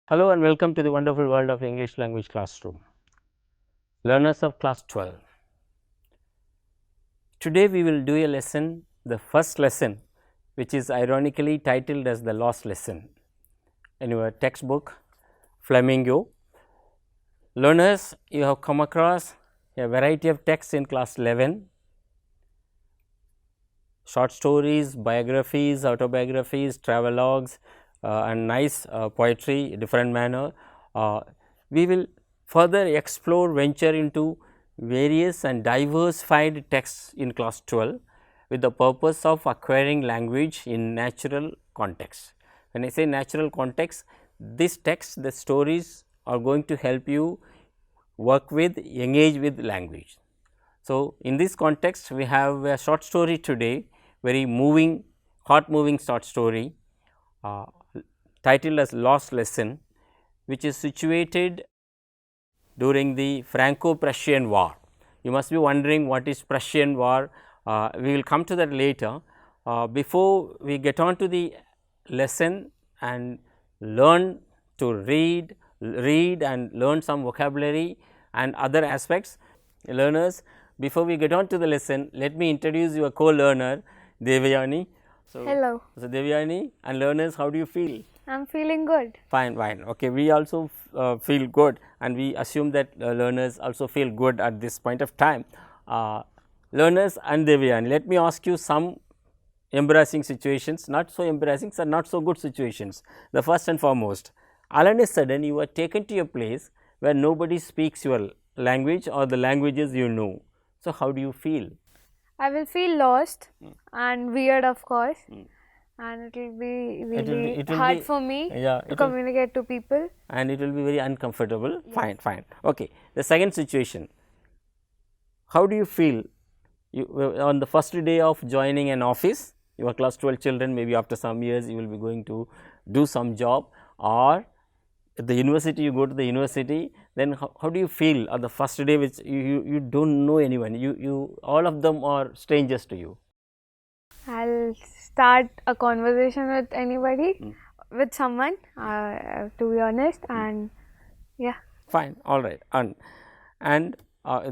Hello and welcome to the wonderful world of English language classroom. Learners of class 12. Today we will do a lesson, the first lesson, which is ironically titled as the lost lesson in your textbook Flamingo. Learners, you have come across a variety of texts in class 11, short stories, biographies, autobiographies, travelogues and nice poetry, different manner. We will further explore, venture into various and diversified texts in class 12 with the purpose of acquiring language in natural context. When I say natural context, this text, the stories are going to help you work with, engage with language. So, in this context, we have a short story today, very moving, heart moving short story titled as Lost Lesson, which is situated during the Franco-Prussian War. You must be wondering what is Prussian War. We will come to that later. Before we get on to the lesson and learn to read and learn some vocabulary and other aspects, learners, before we get on to the lesson, let me introduce your co-learner Devyani. Hello. So Devyani and learners, how do you feel? I'm feeling good. Fine, fine. Okay, we also feel good, and we assume that learners also feel good at this point of time. Learners and Devyani, let me ask you some embarrassing situations, not so embarrassing, so not so good situations. The first and foremost, all of a sudden you are taken to a place where nobody speaks your language or the languages you know. So, how do you feel? I will feel lost and weird, of course, and it will be really it will hard be- for me yeah, to communicate to people. and it will be very uncomfortable. Fine, fine. Okay. The second situation, how do you feel you, on the first day of joining an office? Your class 12 children, maybe after some years you will be going to do some job, or at the university, you go to the university, then how do you feel on the first day which you do not know anyone, you all of them are strangers to you? I'll start a conversation with anybody, with someone, to be honest, and yeah. Fine, all right, and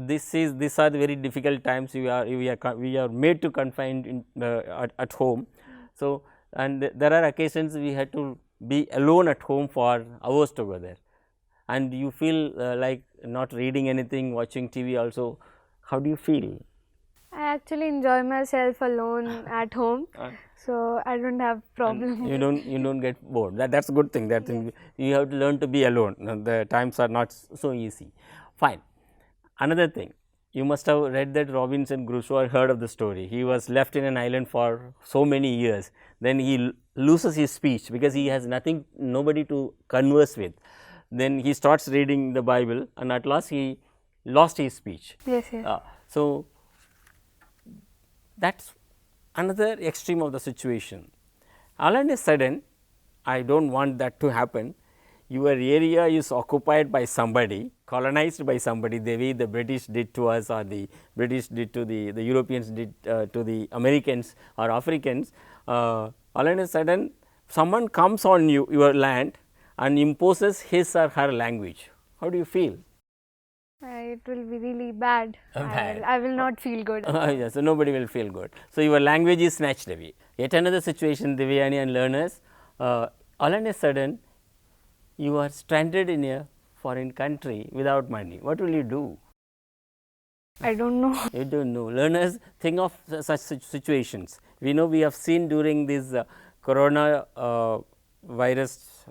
these are the very difficult times. We are made to confined in, at home. So, and there are occasions we had to be alone at home for hours together, and you feel like not reading anything, watching TV also. How do you feel? I actually enjoy myself alone at home, so I don't have problem. You don't get bored. That's a good thing. That thing, you have to learn to be alone. The times are not so easy. Fine. Another thing, you must have read that Robinson Crusoe, or heard of the story. He was left in an island for so many years. Then he loses his speech because he has nothing, nobody to converse with. Then he starts reading the Bible, and at last he lost his speech. Yes, yes. So that's another extreme of the situation. All of a sudden, I do not want that to happen. Your area is occupied by somebody, colonized by somebody, the way the British did to us, or the British did to the Europeans did to the Americans or Africans. All of a sudden, someone comes on your land and imposes his or her language. How do you feel? It will be really bad. Bad. I will not feel good. Yes, so nobody will feel good. So, your language is snatched away. Yet another situation, Devyani and learners, all of a sudden you are stranded in a foreign country without money. What will you do? I don't know. You don't know. Learners, think of such situations. We know we have seen during this corona virus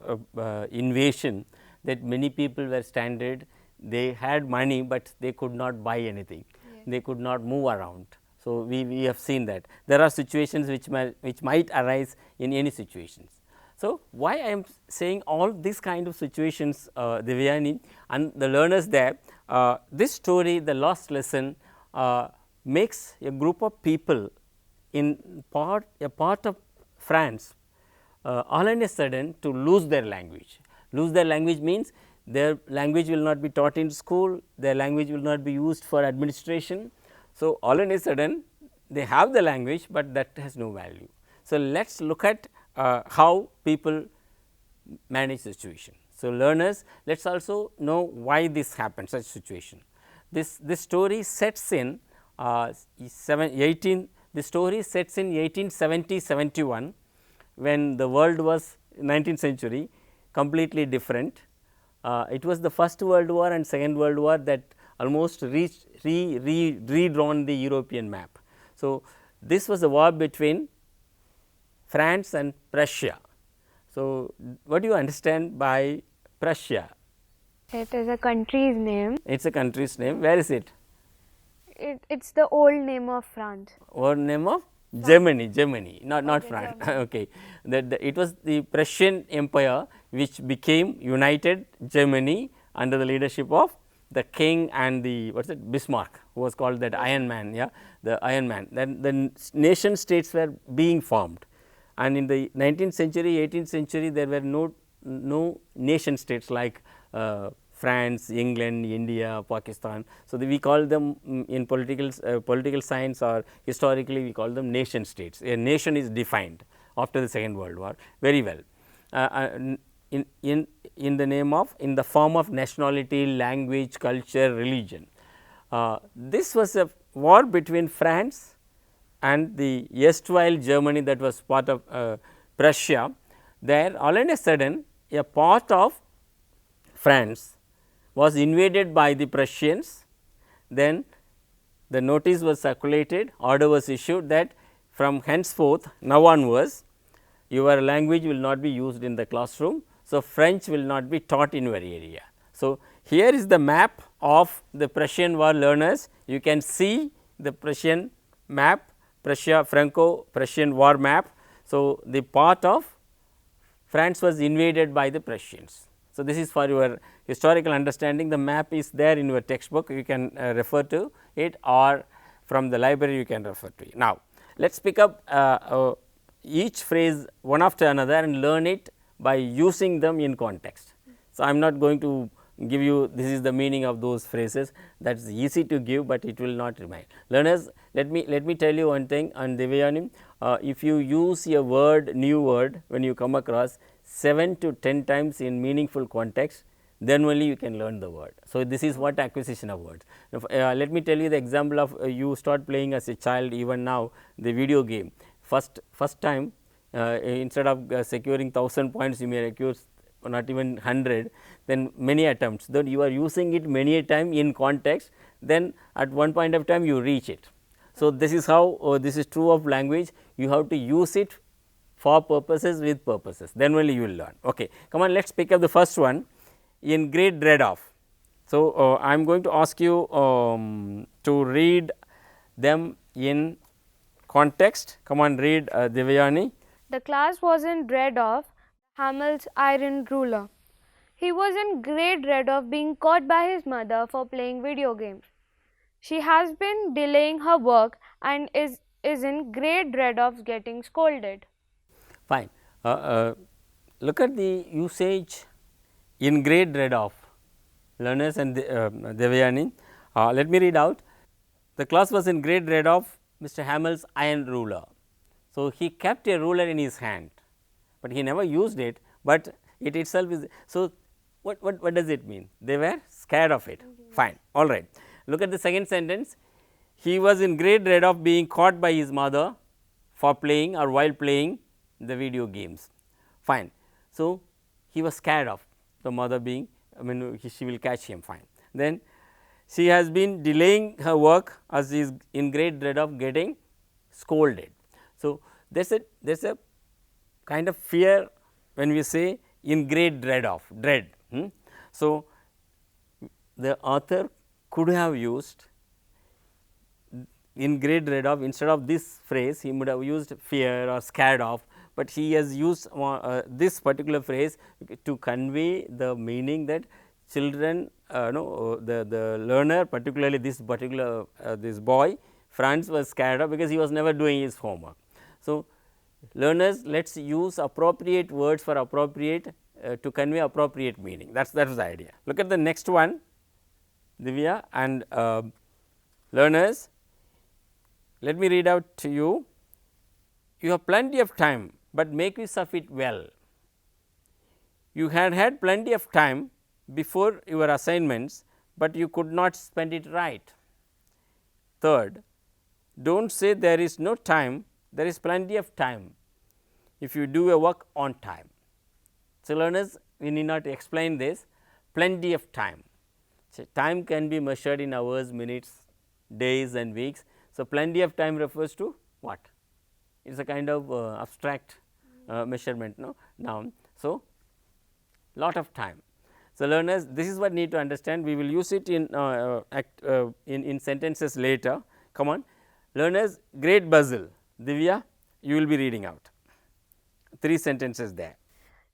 invasion that many people were stranded. They had money, but they could not buy anything. Yes. They could not move around. So, we have seen that. There are situations which might arise in any situations. So, why I am saying all these kind of situations, Devyani and the learners there, this story, the lost lesson, makes a group of people in a part of France all of a sudden to lose their language. Lose their language means their language will not be taught in school, their language will not be used for administration. So, all of a sudden they have the language, but that has no value. So, let us look at how people manage the situation. So, learners, let us also know why this happened, such situation. This story sets in 18, the story sets in 1870-71, when the world was 19th century completely different. It was the first world war and second world war that almost redrawn the European map. So, this was a war between France and Prussia. So, what do you understand by Prussia? It is a country's name. It is a country's name. Where is it? It's the old name of France. Old name of Germany, Germany, not France. Okay, it was the Prussian Empire which became United Germany under the leadership of the king and the what is it, Bismarck, who was called that Iron Man. Yeah, the Iron Man. Then the nation states were being formed, and in the 19th century, 18th century, there were no nation states like France, England, India, Pakistan. So, we call them in political science or historically we call them nation states. A nation is defined after the Second World War very well in the name of, in the form of nationality, language, culture, religion. This was a war between France and the erstwhile Germany, that was part of Prussia. There all of a sudden a part of France was invaded by the Prussians. Then the notice was circulated, order was issued that from henceforth, now onwards, your language will not be used in the classroom. So, French will not be taught in your area. So, here is the map of the Prussian war, learners. You can see the Prussian map, Prussia, Franco-Prussian war map. So, the part of France was invaded by the Prussians. So, this is for your historical understanding. The map is there in your textbook, you can refer to it, or from the library you can refer to it. Now, let us pick up each phrase one after another and learn it by using them in context. So, I am not going to give you this is the meaning of those phrases, that is easy to give, but it will not remain. Learners, let me tell you one thing on Devayani, if you use a word, new word, when you come across 7 to 10 times in meaningful context, then only you can learn the word. So, this is what acquisition of words. Let me tell you the example of you start playing as a child, even now the video game. First time instead of securing 1000 points, you may acquire not even 100, then many attempts, then you are using it many a time in context, then at one point of time you reach it. So, this is how this is true of language, you have to use it for purposes, with purposes, then only you will learn. Okay. Come on, let us pick up the first one, in great dread of. So, I am going to ask you to read them in context. Come on, read Devayani. The class was in dread of Hamel's iron ruler. He was in great dread of being caught by his mother for playing video games. She has been delaying her work and is in great dread of getting scolded. Fine. Look at the usage, in great dread of, learners and Devayani. Let me read out. The class was in great dread of Mr. Hamel's iron ruler. So, he kept a ruler in his hand, but he never used it, but it itself is. So, what does it mean? They were scared of it. Fine, all right. Look at the second sentence. He was in great dread of being caught by his mother for playing or while playing the video games. Fine. So, he was scared of the mother being, she will catch him. Fine. Then she has been delaying her work as she is in great dread of getting scolded. So, there is a kind of fear when we say in great dread of, dread. So, the author could have used in great dread of, instead of this phrase he would have used fear or scared of, but he has used this particular phrase to convey the meaning that children, the learner, particularly this particular this boy, Franz was scared of because he was never doing his homework. So, learners, let us use appropriate words for appropriate to convey appropriate meaning, that is the idea. Look at the next one, Divya and learners, let me read out to you. You have plenty of time, but make use of it well. You had plenty of time before your assignments, but you could not spend it right. Third, do not say there is no time, there is plenty of time if you do a work on time. So, learners, we need not explain this, plenty of time. So, time can be measured in hours, minutes, days and weeks. So, plenty of time refers to what? It is a kind of abstract measurement, no, noun. So, lot of time. So, learners, this is what need to understand, we will use it in sentences later. Come on, learners, great puzzle. Divya, you will be reading out 3 sentences there.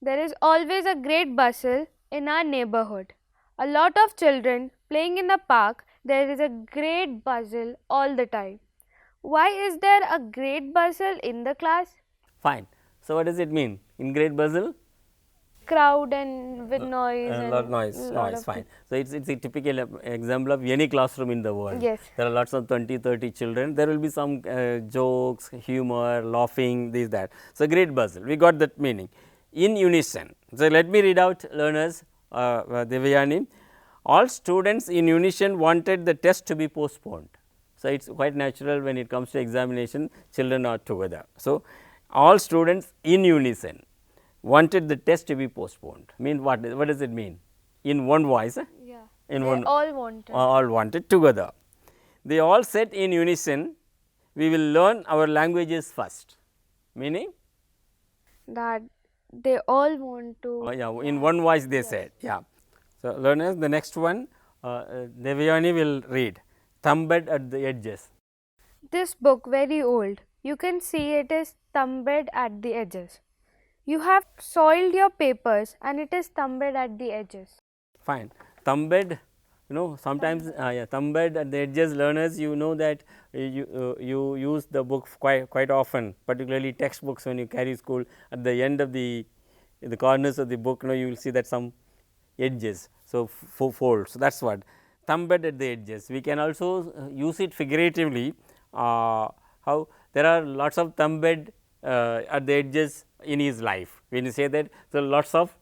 There is always a great bustle in our neighborhood. A lot of children playing in the park. There is a great bustle all the time. Why is there a great bustle in the class? Fine. So, what does it mean in great puzzle? Crowd and with noise and lot noise, fine. So, it is a typical example of any classroom in the world. Yes. There are lots of 20, 30 children, there will be some jokes, humor, laughing, this, that. So, great puzzle, we got that meaning. In unison. So, let me read out, learners, Devyani. All students in unison wanted the test to be postponed. So, it is quite natural when it comes to examination, children are together. So, all students in unison wanted the test to be postponed. Mean what does it mean? In one voice? Yeah. In They one, all wanted together. They all said in unison, we will learn our languages first. Meaning? that they all want to. Yeah, in one voice they said. Yeah. So, learners, the next one, Devyani will read. Thumbed at the edges. This book very old. You can see it is thumbed at the edges. You have soiled your papers and it is thumbed at the edges. Fine. Thumbed, sometimes thumbed at the edges, learners, you know that you use the book quite often, particularly textbooks when you carry school. At the end of the corners of the book, you will see that some edges. So, folds. So, that is what thumbed at the edges. We can also use it figuratively. How there are lots of thumbed at the edges in his life. When you say that, so lots of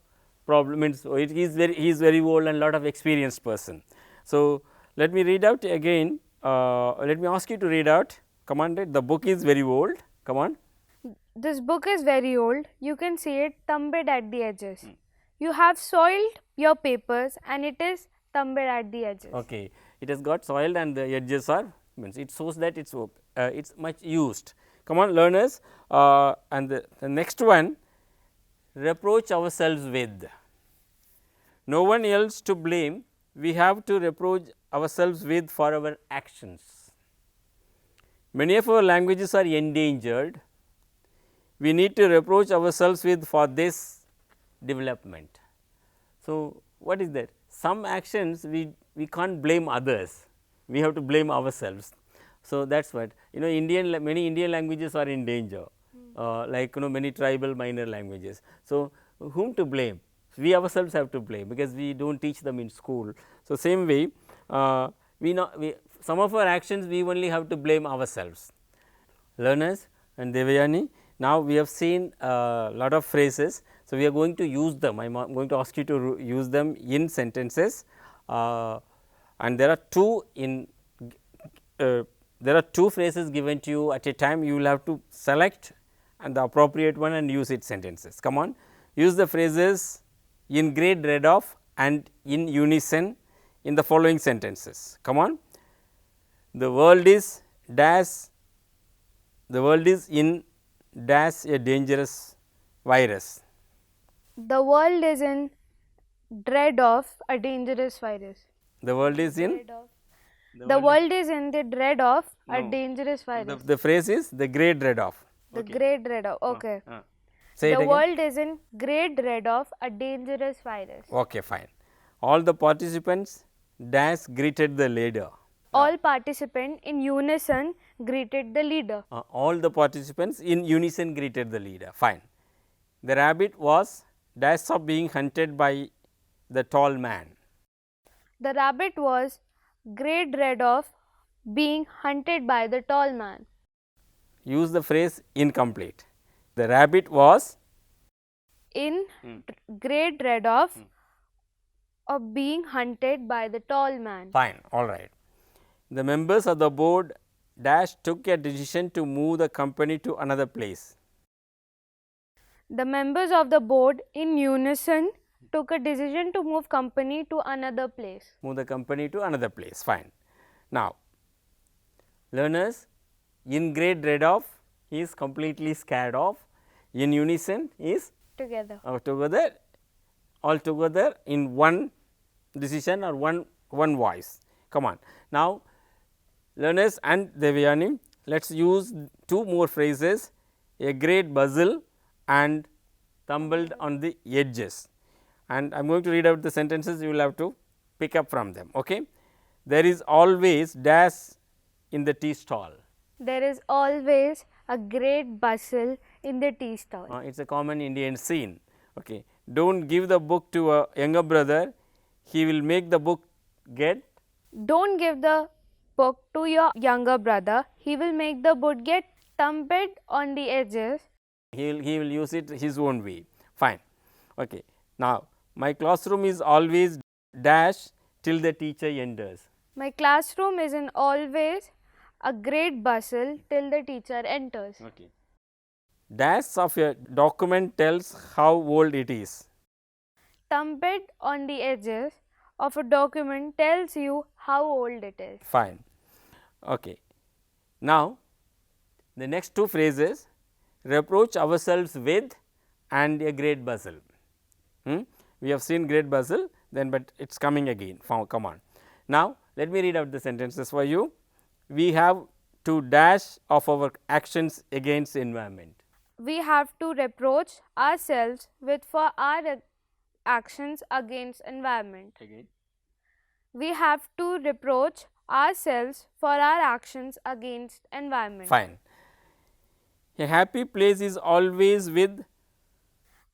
problems. He is very old and lot of experienced person. So, let me read out again. Let me ask you to read out. Come on, the book is very old. Come on. This book is very old. You can see it thumbed at the edges. You have soiled your papers and it is thumbed at the edges. Okay, it has got soiled and the edges are, means it shows that it is much used. Come on, learners, and the next one, reproach ourselves with. No one else to blame, we have to reproach ourselves with for our actions. Many of our languages are endangered. We need to reproach ourselves with for this development. So, what is that? Some actions we can't blame others, we have to blame ourselves. So, that is what many Indian languages are in danger, like many tribal minor languages. So, whom to blame? We ourselves have to blame, because we do not teach them in school. So, same way some of our actions we only have to blame ourselves. Learners and Devyani, now we have seen a lot of phrases. So, we are going to use them. I am going to ask you to use them in sentences, and there are two phrases given to you at a time. You will have to select and the appropriate one and use its sentences. Come on, use the phrases in great dread of and in unison in the following sentences. Come on, the world is dash. The world is in dash a dangerous virus. The world is in dread of a dangerous virus. The world is in. The world is in the dread of a dangerous virus. The phrase is the great dread of. The great dread of. Okay. Say it The again. world is in great dread of a dangerous virus. Okay, fine. All the participants dash greeted the leader. All participants in unison greeted the leader. All the participants in unison greeted the leader. Fine. The rabbit was dash of being hunted by the tall man. The rabbit was great dread of being hunted by the tall man. Use the phrase incomplete. The rabbit was in great dread of being hunted by the tall man. Fine, all right. The members of the board dash took a decision to move the company to another place. The members of the board in unison took a decision to move company to another place. Move the company to another place. Fine. Now, learners, in great dread of is completely scared of, in unison is Together. together, all together in one decision or one voice. Come on. Now, learners and Devyani, let us use two more phrases, a great bustle and tumbled on the edges, and I am going to read out the sentences, you will have to pick up from them. Okay. There is always dash in the tea stall. There is always a great bustle in the tea stall. It is a common Indian scene. Okay. Do not give the book to a younger brother, he will make the book get. Don't give the book to your younger brother, he will make the book get tumbled on the edges. He will use it his own way. Fine. Okay. Now, my classroom is always dash till the teacher enters. My classroom is in always a great bustle till the teacher enters. Okay. Dash of a document tells how old it is. Tumbled on the edges of a document tells you how old it is. Fine. Okay. Now, the next two phrases, reproach ourselves with and a great bustle. We have seen great bustle, then but it is coming again. Come on. Now, let me read out the sentences for you. We have to dash of our actions against environment. We have to reproach ourselves with for our actions against environment. Again. We have to reproach ourselves for our actions against environment. Fine. A happy place is always with.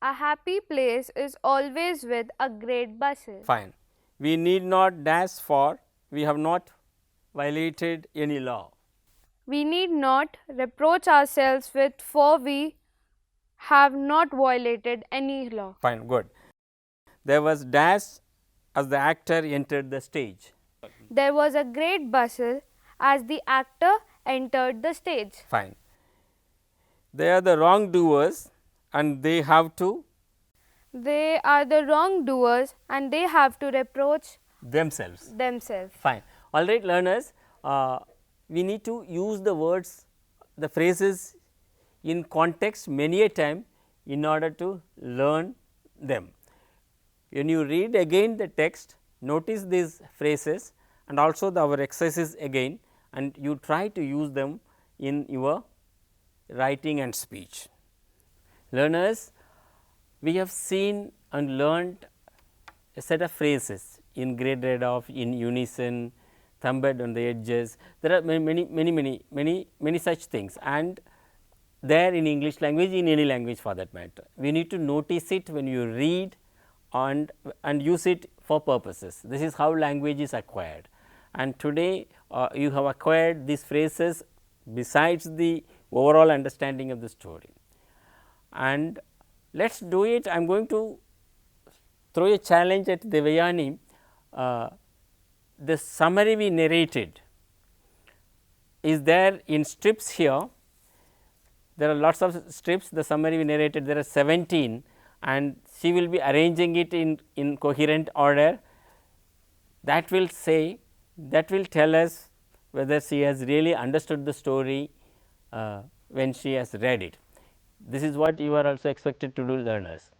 A happy place is always with a great bustle. Fine. We need not dash for we have not violated any law. We need not reproach ourselves with for we have not violated any law. Fine, good. There was dash as the actor entered the stage. There was a great bustle as the actor entered the stage. Fine. They are the wrongdoers and they have to. They are the wrongdoers and they have to reproach Themselves. Fine. All right, learners, we need to use the words, the phrases in context many a time in order to learn them. When you read again the text, notice these phrases and also our exercises again, and you try to use them in your writing and speech. Learners, we have seen and learnt a set of phrases in great dread of, in unison, thumbed on the edges. There are many such things, and there in English language, in any language for that matter. We need to notice it when you read and use it for purposes. This is how language is acquired, and today you have acquired these phrases besides the overall understanding of the story. And let us do it. I am going to throw a challenge at Devayani. The summary we narrated is there in strips here. There are lots of strips, the summary we narrated, there are 17, and she will be arranging it in coherent order. That will say, that will tell us whether she has really understood the story when she has read it. This is what you are also expected to do, learners.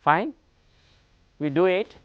Fine? We do it.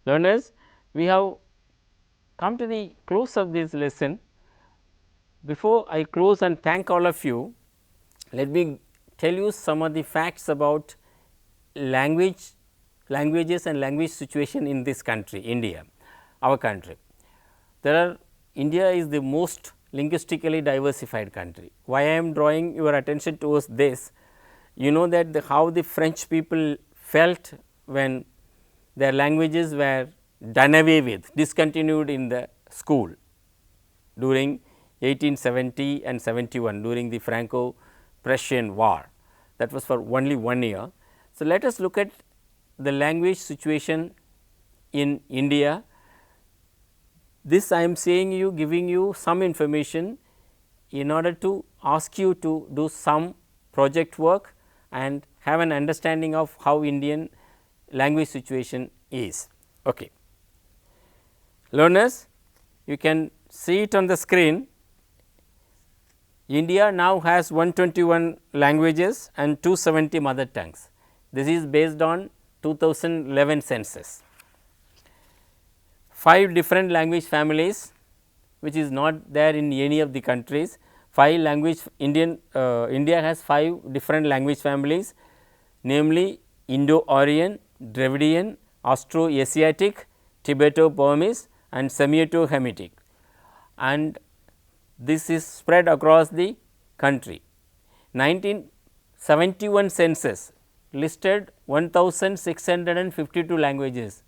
Learners, we have come to the close of this lesson. Before I close and thank all of you, let me tell you some of the facts about languages and language situation in this country, India, our country. India is the most linguistically diversified country. Why I am drawing your attention towards this? You know that how the French people felt when their languages were done away with, discontinued in the school during 1870 and 71 during the Franco-Prussian war, that was for only 1 year. So, let us look at the language situation in India. This I am saying you, giving you some information in order to ask you to do some project work and have an understanding of how Indian language situation is. Okay. Learners, you can see it on the screen. India now has 121 languages and 270 mother tongues. This is based on 2011 census. 5 different language families, which is not there in any of the countries. 5 language India has 5 different language families, namely Indo-Aryan, Dravidian, Austro-Asiatic, Tibeto-Burmese and Semito-Hamitic, and this is spread across the country. 1971 census listed 1652 languages.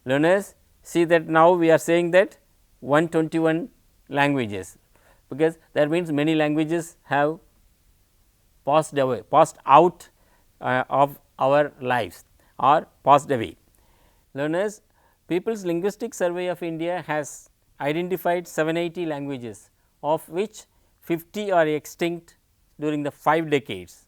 Learners, see that now we are saying that 121 languages, because that means many languages have passed away, passed out of our lives or passed away. Learners, People's Linguistic Survey of India has identified 780 languages, of which 50 are extinct during the 5 decades.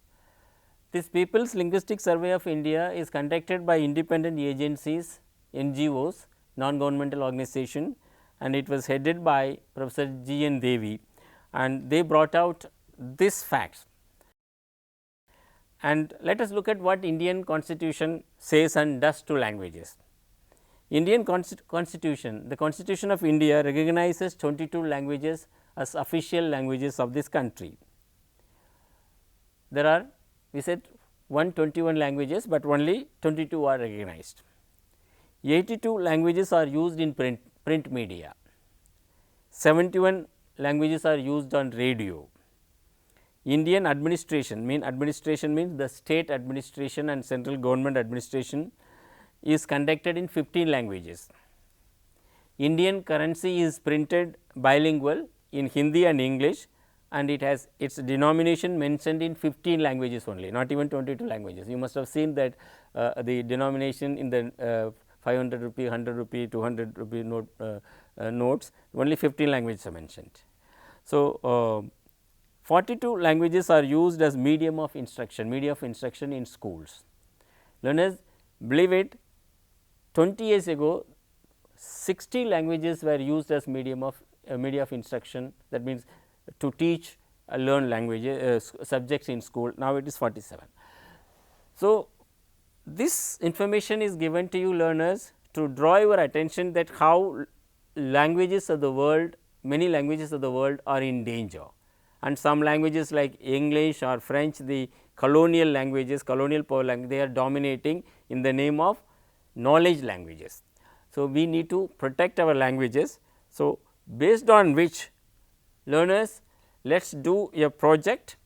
This People's Linguistic Survey of India is conducted by independent agencies, NGOs, non-governmental organization, and it was headed by Professor G. N. Devi, and they brought out this facts. And let us look at what Indian Constitution says and does to languages. Indian Constitution, the Constitution of India recognizes 22 languages as official languages of this country. There are, we said 121 languages, but only 22 are recognized. 82 languages are used in print media, 71 languages are used on radio. Indian administration means the state administration and central government administration is conducted in 15 languages. Indian currency is printed bilingual in Hindi and English, and it has its denomination mentioned in 15 languages only, not even 22 languages. You must have seen that the denomination in the 500 rupee, 100 rupee, 200 rupee notes, only 15 languages are mentioned. So, 42 languages are used as medium of instruction in schools. Learners, believe it, 20 years ago 60 languages were used as media of instruction, that means to teach learn languages subjects in school. Now, it is 47. So, this information is given to you learners to draw your attention that how languages of the world, many languages of the world are in danger, and some languages like English or French, the colonial languages, colonial power language, they are dominating in the name of knowledge languages. So, we need to protect our languages. So, based on which learners, let us do a project,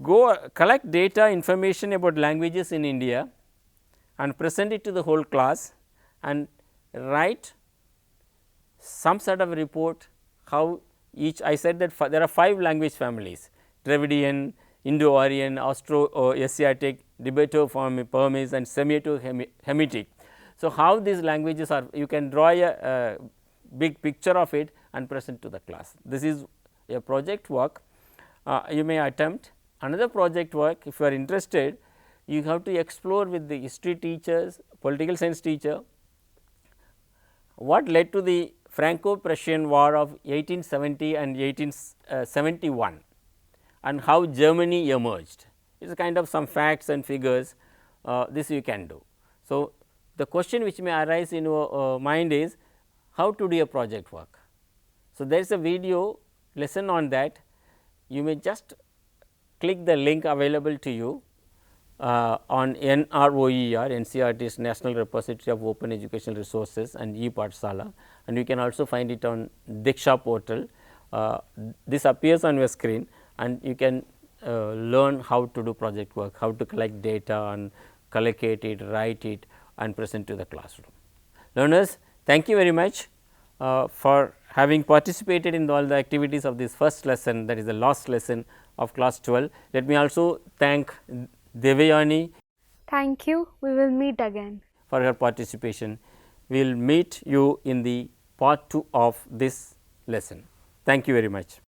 go collect data information about languages in India and present it to the whole class and write some sort of report how each, I said that there are 5 language families, Dravidian, Indo-Aryan, Austro-Asiatic, Tibeto-Burmese and Semito-Hamitic. So, how these languages are, you can draw a big picture of it and present to the class. This is a project work you may attempt. Another project work, if you are interested, you have to explore with the history teachers, political science teacher, what led to the Franco-Prussian war of 1870 and 1871 and how Germany emerged. It is kind of some facts and figures, this you can do. So, the question which may arise in your mind is how to do a project work. So, there is a video lesson on that. You may just click the link available to you on NROER, NCERT's National Repository of Open Educational Resources and ePathshala, and you can also find it on Diksha portal. This appears on your screen, and you can learn how to do project work, how to collect data and collocate it, write it and present to the classroom. Learners, thank you very much for having participated in all the activities of this first lesson, that is the last lesson of class 12. Let me also thank Devayani. Thank you. We will meet again. For her participation. We will meet you in the part 2 of this lesson. Thank you very much.